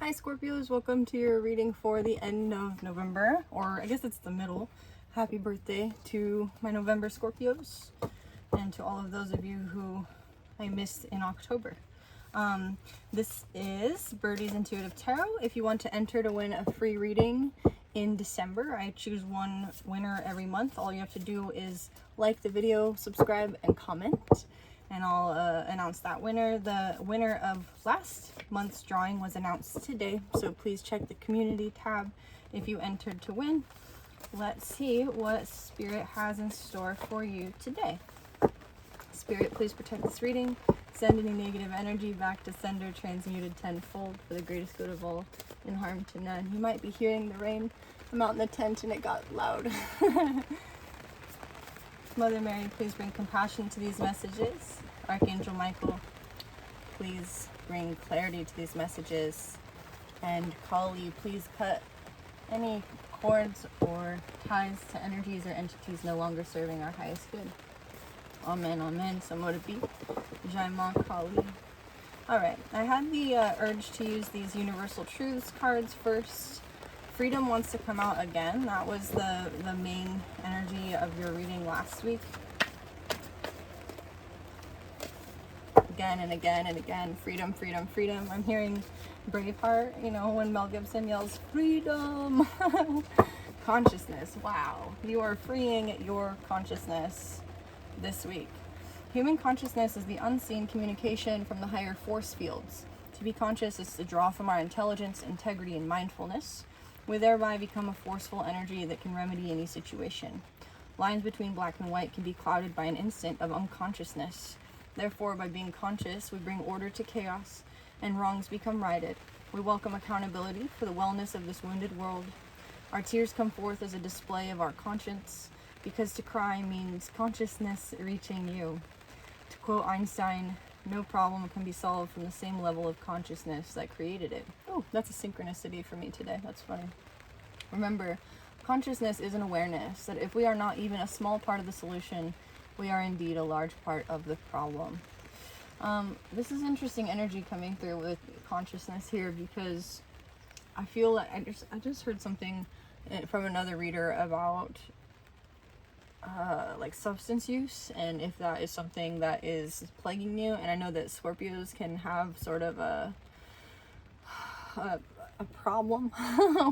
Hi Scorpios, welcome to your reading for the end of November, or I guess it's the middle. Happy birthday to my November Scorpios and to all of those of you who I missed in October. This is Birdie's Intuitive Tarot. If you want to enter to win a free reading in December, I choose one winner every month. All you have to do is like the video, subscribe, and comment, and I'll announce that winner. The winner of last month's drawing was announced today, so please check the community tab if you entered to win. Let's see what Spirit has in store for you today. Spirit, please protect this reading. Send any negative energy back to sender, transmuted tenfold for the greatest good of all, and harm to none. You might be hearing the rain. I'm out in the tent and it got loud. Mother Mary, please bring compassion to these messages. Archangel Michael, please bring clarity to these messages. And Kali, please cut any cords or ties to energies or entities no longer serving our highest good. Amen, amen. So mote it be. Jai Ma Kali. Alright, I had the urge to use these Universal Truths cards first. Freedom wants to come out again. That was the main energy of your reading last week. Again and again and again. Freedom, freedom, freedom. I'm hearing Braveheart, you know, when Mel Gibson yells, freedom! Consciousness. Wow. You are freeing your consciousness this week. Human consciousness is the unseen communication from the higher force fields. To be conscious is to draw from our intelligence, integrity, and mindfulness. We thereby become a forceful energy that can remedy any situation. Lines between black and white can be clouded by an instant of unconsciousness. Therefore, by being conscious, we bring order to chaos, and wrongs become righted. We welcome accountability for the wellness of this wounded world. Our tears come forth as a display of our conscience, because to cry means consciousness reaching you. To quote Einstein, no problem can be solved from the same level of consciousness that created it. Oh, that's a synchronicity for me today. That's funny. Remember, consciousness is an awareness that if we are not even a small part of the solution, we are indeed a large part of the problem. This is interesting energy coming through with consciousness here, because I feel like I just heard something from another reader about like substance use, and if that is something that is plaguing you. And I know that Scorpios can have sort of a problem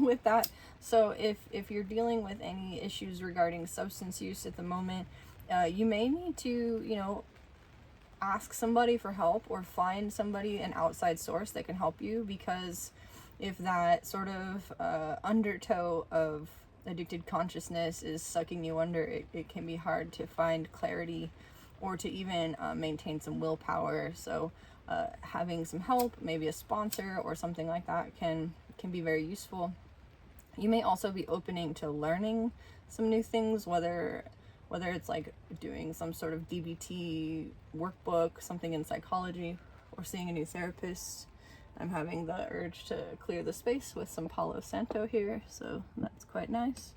with that. So if you're dealing with any issues regarding substance use at the moment, you may need to, you know, ask somebody for help or find somebody, an outside source that can help you, because if that sort of undertow of addicted consciousness is sucking you under, it can be hard to find clarity or to even maintain some willpower. So having some help, maybe a sponsor or something like that, can be very useful. You may also be opening to learning some new things, whether it's like doing some sort of DBT workbook, something in psychology, or seeing a new therapist. I'm having the urge to clear the space with some Palo Santo here, so that's quite nice.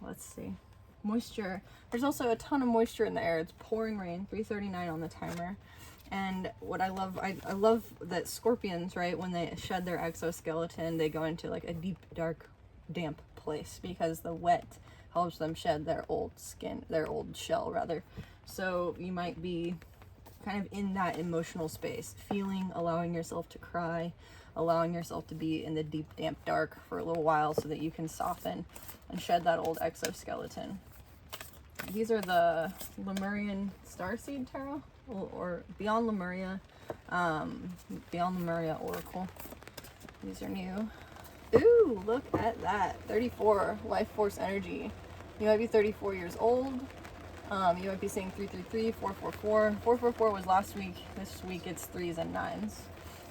Let's see. Moisture. There's also a ton of moisture in the air. It's pouring rain, 3:39 on the timer. And what I love, I love that scorpions, right, when they shed their exoskeleton, they go into like a deep, dark, damp place, because the wet helps them shed their old skin, their old shell, rather. So you might be kind of in that emotional space, feeling, allowing yourself to cry, allowing yourself to be in the deep, damp, dark for a little while so that you can soften and shed that old exoskeleton. These are the Lemurian Starseed Tarot, or Beyond Lemuria, Beyond Lemuria Oracle. These are new. Ooh, look at that. 34, life force energy. You might be 34 years old. You might be saying 333, 444. 444 was last week. This week it's 3s and 9s,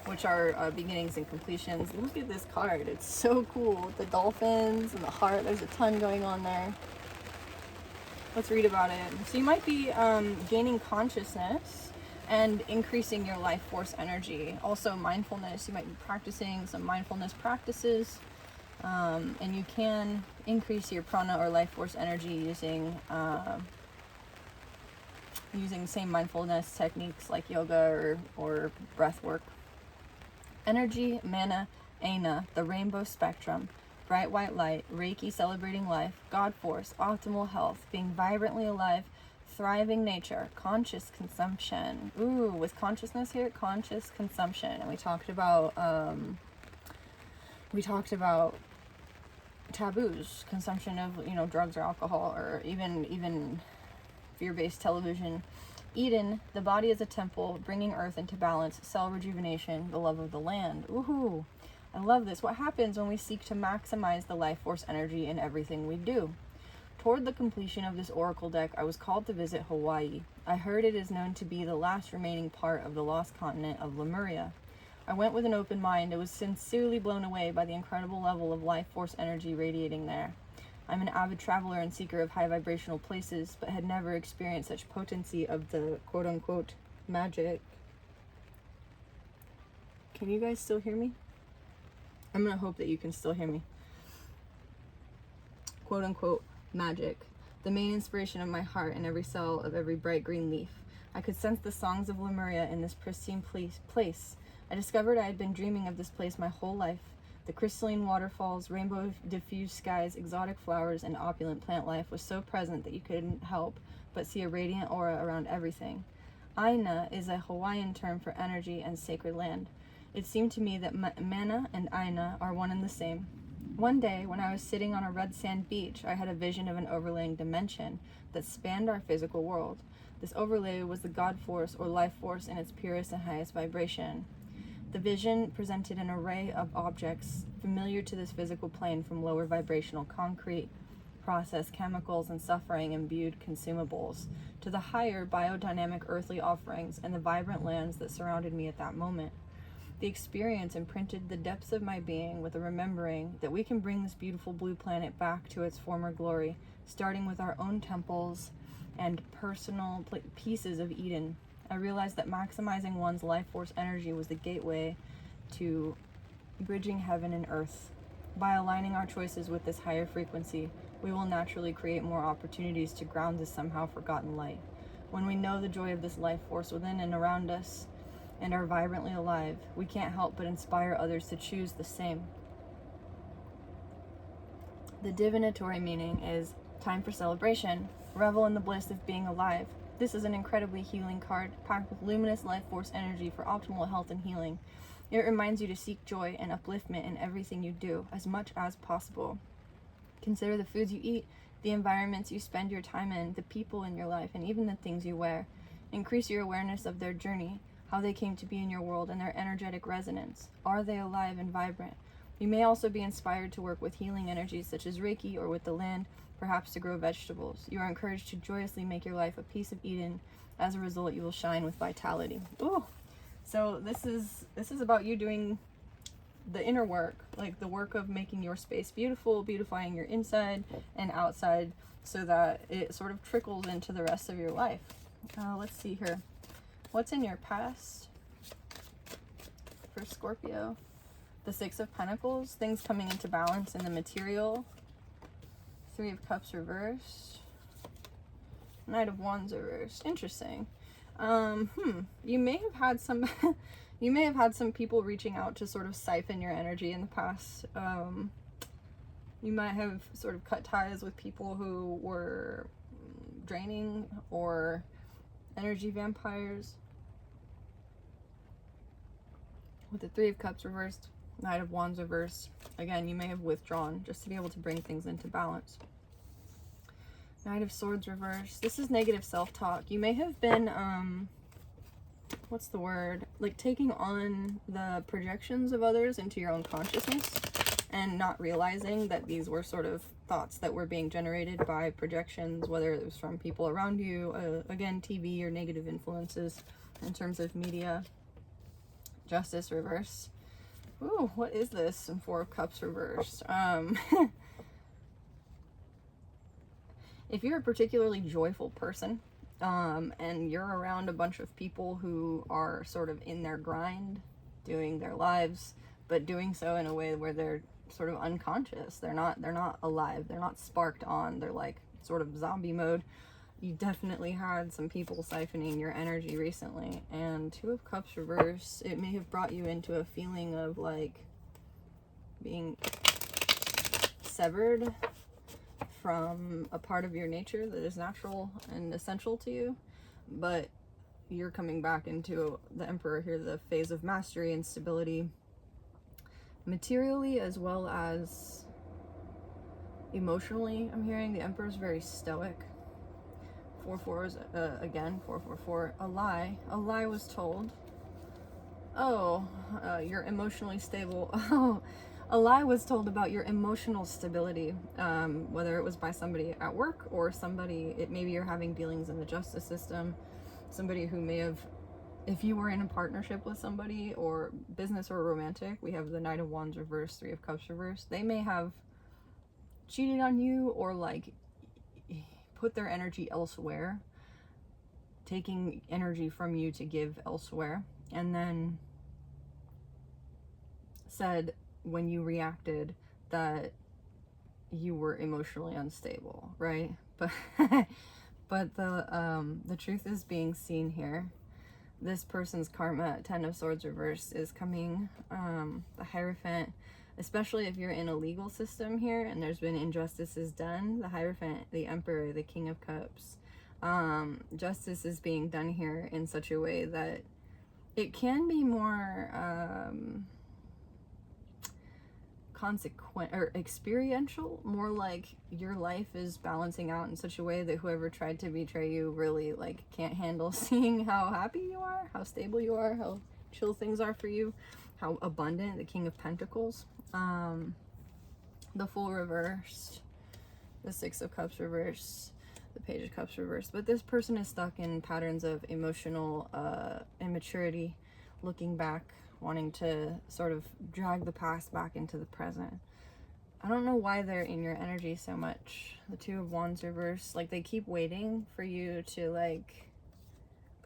which are beginnings and completions. Look at this card. It's so cool. The dolphins and the heart. There's a ton going on there. Let's read about it. So you might be gaining consciousness and increasing your life force energy. Also mindfulness. You might be practicing some mindfulness practices. And you can increase your prana or life force energy using using same mindfulness techniques like yoga or breath work. Energy, mana, Aina, the rainbow spectrum, bright white light, Reiki celebrating life, God force, optimal health, being vibrantly alive, thriving nature, conscious consumption. Ooh, was consciousness here? Conscious consumption. And we talked about taboos, consumption of, drugs or alcohol, or even fear-based television. Eden, the body is a temple, bringing earth into balance, cell rejuvenation, the love of the land. Woohoo! I love this. What happens when we seek to maximize the life force energy in everything we do? Toward the completion of this oracle deck, I was called to visit Hawaii. I heard it is known to be the last remaining part of the lost continent of Lemuria. I went with an open mind and was sincerely blown away by the incredible level of life force energy radiating there. I'm an avid traveler and seeker of high vibrational places, but had never experienced such potency of the quote-unquote magic. Can you guys still hear me? I'm gonna hope that you can still hear me. Quote-unquote magic, the main inspiration of my heart in every cell of every bright green leaf. I could sense the songs of Lemuria in this pristine place. I discovered I had been dreaming of this place my whole life. The crystalline waterfalls, rainbow diffused skies, exotic flowers, and opulent plant life was so present that you couldn't help but see a radiant aura around everything. Aina is a Hawaiian term for energy and sacred land. It seemed to me that mana and Aina are one and the same. One day, when I was sitting on a red sand beach, I had a vision of an overlaying dimension that spanned our physical world. This overlay was the God force or life force in its purest and highest vibration. The vision presented an array of objects familiar to this physical plane, from lower vibrational concrete, processed chemicals, and suffering-imbued consumables, to the higher biodynamic earthly offerings and the vibrant lands that surrounded me at that moment. The experience imprinted the depths of my being with a remembering that we can bring this beautiful blue planet back to its former glory, starting with our own temples and personal pieces of Eden. I realized that maximizing one's life force energy was the gateway to bridging heaven and earth. By aligning our choices with this higher frequency, we will naturally create more opportunities to ground this somehow forgotten light. When we know the joy of this life force within and around us, and are vibrantly alive, we can't help but inspire others to choose the same. The divinatory meaning is time for celebration. Revel in the bliss of being alive. This is an incredibly healing card, packed with luminous life force energy for optimal health and healing. It reminds you to seek joy and upliftment in everything you do, as much as possible. Consider the foods you eat, the environments you spend your time in, the people in your life, and even the things you wear. Increase your awareness of their journey, how they came to be in your world, and their energetic resonance. Are they alive and vibrant? You may also be inspired to work with healing energies such as Reiki, or with the land, perhaps to grow vegetables. You are encouraged to joyously make your life a piece of Eden. As a result, you will shine with vitality. Ooh, so this is about you doing the inner work, like the work of making your space beautiful, beautifying your inside and outside, so that it sort of trickles into the rest of your life. Let's see here. What's in your past for Scorpio? The Six of Pentacles, things coming into balance in the material. Three of Cups reversed. Knight of Wands reversed. Interesting. You may have had some you may have had some people reaching out to sort of siphon your energy in the past. You might have sort of cut ties with people who were draining or energy vampires. With the Three of Cups reversed, Knight of Wands reversed. Again, you may have withdrawn just to be able to bring things into balance. Knight of Swords reversed. This is negative self-talk. You may have been, what's the word? Like taking on the projections of others into your own consciousness and not realizing that these were sort of thoughts that were being generated by projections, whether it was from people around you, again, TV or negative influences in terms of media. Justice reversed. Ooh, what is this? And Four of Cups reversed. If you're a particularly joyful person, and you're around a bunch of people who are sort of in their grind, doing their lives, but doing so in a way where they're sort of unconscious. They're not alive. They're not sparked on. They're like sort of zombie mode. you definitely had some people siphoning your energy recently. And Two of Cups reverse, it may have brought you into a feeling of like being severed from a part of your nature that is natural and essential to you, but you're coming back into the Emperor here, the phase of mastery and stability, materially as well as emotionally. I'm hearing the Emperor is very stoic. 4/4 is again 444. A lie was told. Oh, you're emotionally stable. Oh, a lie was told about your emotional stability, whether it was by somebody at work or somebody, maybe you're having dealings in the justice system, somebody who may have, if you were in a partnership with somebody, or business or romantic, we have the Knight of Wands reverse, Three of Cups reverse, they may have cheated on you or like put their energy elsewhere, taking energy from you to give elsewhere, and then said when you reacted that you were emotionally unstable, right? But but the truth is being seen here. This person's karma, Ten of Swords reverse, is coming. The Hierophant, especially if you're in a legal system here and there's been injustices done, the Hierophant, the Emperor, the King of Cups, justice is being done here in such a way that it can be more consequent or experiential, more like your life is balancing out in such a way that whoever tried to betray you really like can't handle seeing how happy you are, how stable you are, how chill things are for you, how abundant. The King of Pentacles, the Fool reversed, the Six of Cups reversed, the Page of Cups reversed. But this person is stuck in patterns of emotional immaturity, looking back, wanting to sort of drag the past back into the present. I don't know why they're in your energy so much. The Two of Wands reverse, like they keep waiting for you to like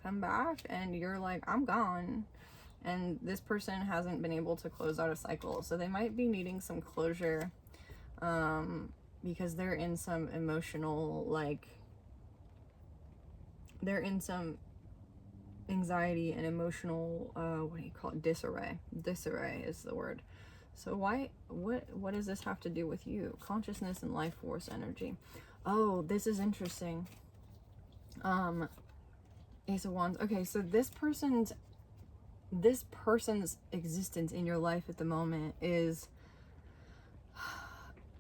come back, and you're like, I'm gone. And this person hasn't been able to close out a cycle, so they might be needing some closure, because they're in some emotional, like they're in some anxiety and emotional, what do you call it, disarray is the word. So what does this have to do with you? Consciousness and life force energy. Oh, this is interesting. Ace of Wands. Okay, so this person's existence in your life at the moment is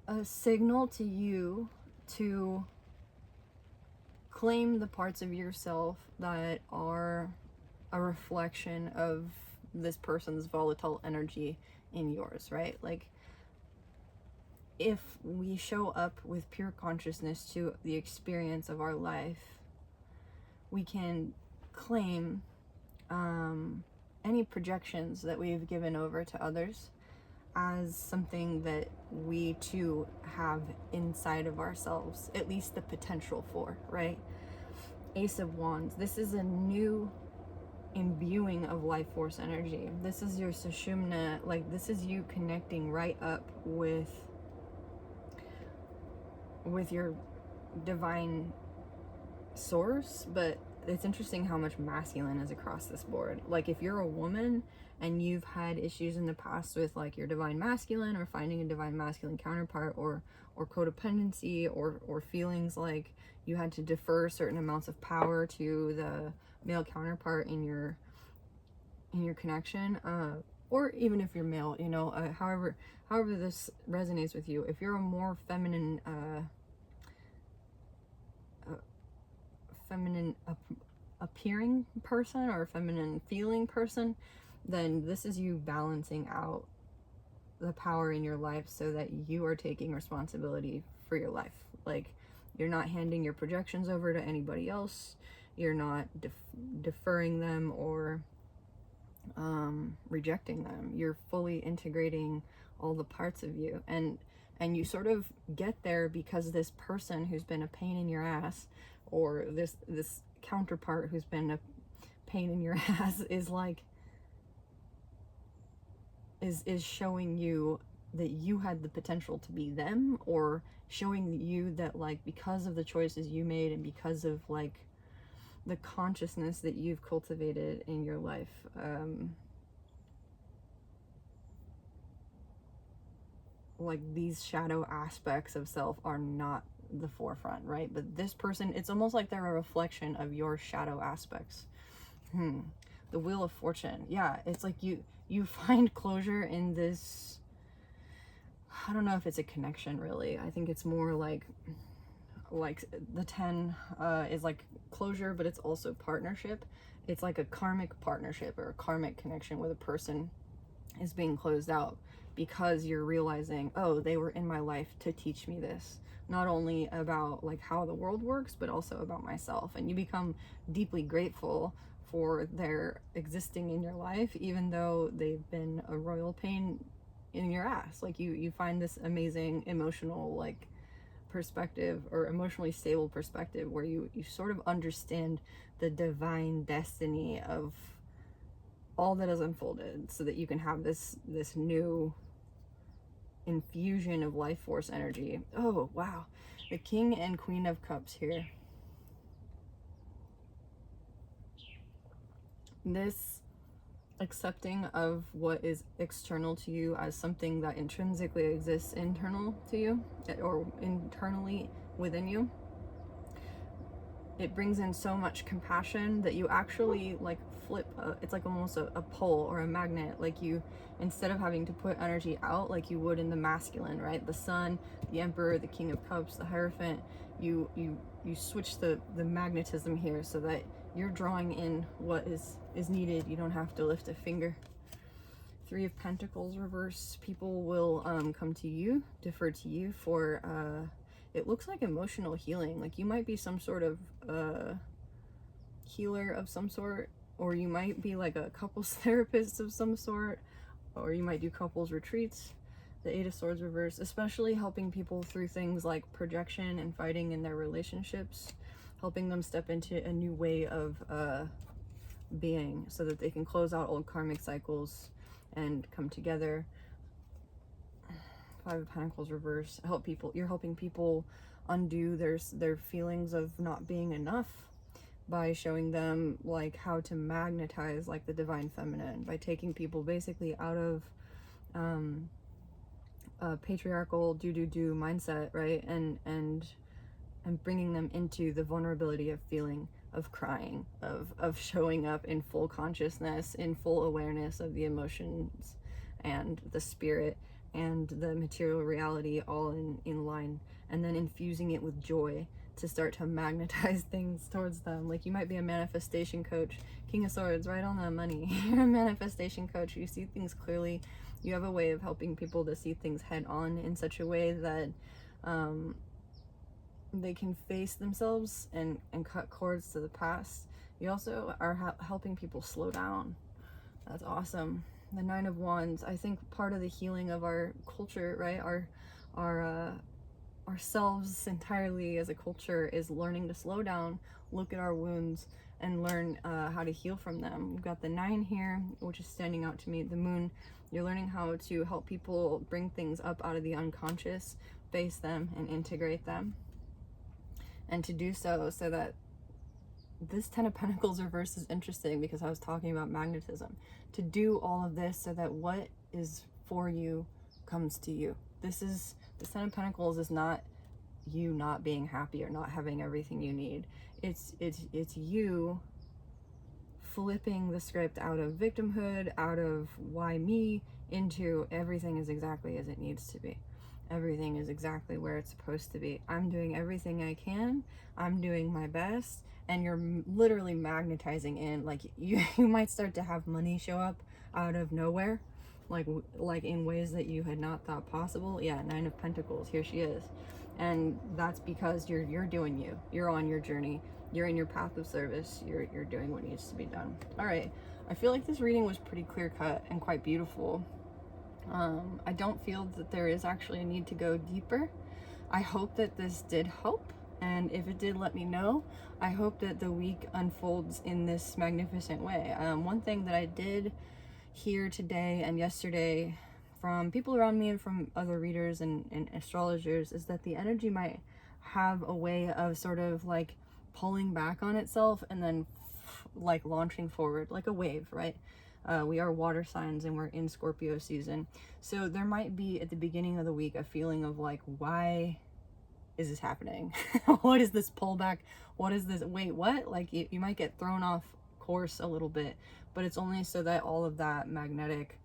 a signal to you to claim the parts of yourself that are a reflection of this person's volatile energy in yours, right? Like, if we show up with pure consciousness to the experience of our life, we can claim any projections that we've given over to others as something that we too have inside of ourselves, at least the potential for, right? Ace of Wands, this is a new imbuing of life force energy. This is your Sushumna, like this is you connecting right up with your divine source. But it's interesting how much masculine is across this board. Like if you're a woman and you've had issues in the past with like your divine masculine, or finding a divine masculine counterpart, or codependency, or feelings like you had to defer certain amounts of power to the male counterpart in your connection, or even if you're male, you know, however this resonates with you. If you're a more feminine appearing person, or a feminine feeling person, then this is you balancing out the power in your life so that you are taking responsibility for your life. Like, you're not handing your projections over to anybody else. You're not deferring them or rejecting them. You're fully integrating all the parts of you, and you sort of get there because this person who's been a pain in your ass, or this counterpart who's been a pain in your ass, is like is showing you that you had the potential to be them, or showing you that, like, because of the choices you made and because of like the consciousness that you've cultivated in your life, like these shadow aspects of self are not the forefront, right? But this person, it's almost like they're a reflection of your shadow aspects. The Wheel of Fortune. Yeah, it's like you find closure in this. I don't know if it's a connection, really. I think it's more like the 10 is like closure, but it's also partnership. It's like a karmic partnership or a karmic connection where the person is being closed out because you're realizing, oh, they were in my life to teach me this, not only about like how the world works, but also about myself. And you become deeply grateful for their existing in your life, even though they've been a royal pain in your ass. Like you find this amazing emotional like perspective, or emotionally stable perspective, where you sort of understand the divine destiny of all that has unfolded, so that you can have this new infusion of life force energy. Oh wow, the King and Queen of Cups here. This accepting of what is external to you as something that intrinsically exists internal to you, or internally within you, it brings in so much compassion that you actually like flip it's like almost a pole or a magnet. Like you, instead of having to put energy out like you would in the masculine, right, the Sun, the Emperor, the King of Cups, the Hierophant, you switch the magnetism here so that you're drawing in what is needed. You don't have to lift a finger. Three of Pentacles reverse. People will come to you, defer to you for it looks like emotional healing. Like you might be some sort of healer of some sort, or you might be like a couples therapist of some sort, or you might do couples retreats. The Eight of Swords reverse, especially helping people through things like projection and fighting in their relationships, helping them step into a new way of being so that they can close out old karmic cycles and come together. Five of Pentacles reverse. You're helping people undo their feelings of not being enough by showing them like how to magnetize like the divine feminine, by taking people basically out of a patriarchal do mindset, right, and bringing them into the vulnerability of feeling, of crying, of showing up in full consciousness, in full awareness of the emotions and the spirit and the material reality all in line, and then infusing it with joy to start to magnetize things towards them. Like you might be a manifestation coach. King of Swords, right on the money. You're a manifestation coach. You see things clearly. You have a way of helping people to see things head on in such a way that they can face themselves and cut cords to the past. You also are helping people slow down. That's awesome. The Nine of Wands. I think part of the healing of our culture, right, ourselves entirely as a culture, is learning to slow down, look at our wounds, and learn how to heal from them. We've got the 9 here, which is standing out to me. The Moon. You're learning how to help people bring things up out of the unconscious, face them, and integrate them. And to do so that this 10 of Pentacles reverse is interesting, because I was talking about magnetism. To do all of this so that what is for you comes to you. The 10 of Pentacles is not you not being happy or not having everything you need. It's you flipping the script out of victimhood, out of why me, into everything is exactly as it needs to be. Everything is exactly where it's supposed to be. I'm doing everything I can. I'm doing my best. And you're literally magnetizing in. Like you might start to have money show up out of nowhere, like in ways that you had not thought possible. Yeah, 9 of Pentacles. Here she is. And that's because you're doing you. You're on your journey. You're in your path of service. You're doing what needs to be done. All right. I feel like this reading was pretty clear cut and quite beautiful. I don't feel that there is actually a need to go deeper. I hope that this did help, and if it did, let me know. I hope that the week unfolds in this magnificent way. One thing that I did hear today and yesterday from people around me and from other readers and astrologers is that the energy might have a way of sort of like pulling back on itself and then like launching forward like a wave, right? We are water signs and we're in Scorpio season. So there might be at the beginning of the week a feeling of like, why is this happening? What is this pullback? What is this? Wait, what? Like you might get thrown off course a little bit, but it's only so that all of that magnetic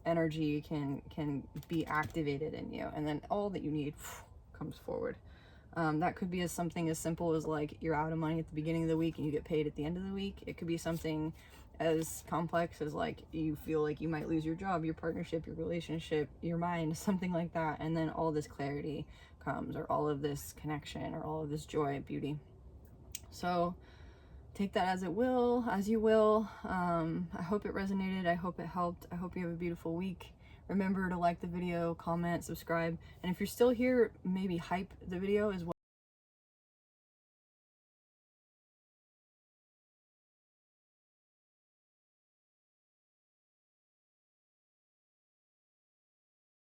energy can be activated in you, and then all that you need comes forward. That could be as something as simple as like you're out of money at the beginning of the week and you get paid at the end of the week. It could be something as complex as like you feel like you might lose your job, your partnership, your relationship, your mind, something like that, and then all this clarity comes, or all of this connection, or all of this joy, beauty. So take that as it will, as you will. I hope it resonated. I hope it helped. I hope you have a beautiful week. Remember to like the video, comment, subscribe, and if you're still here, maybe hype the video as well.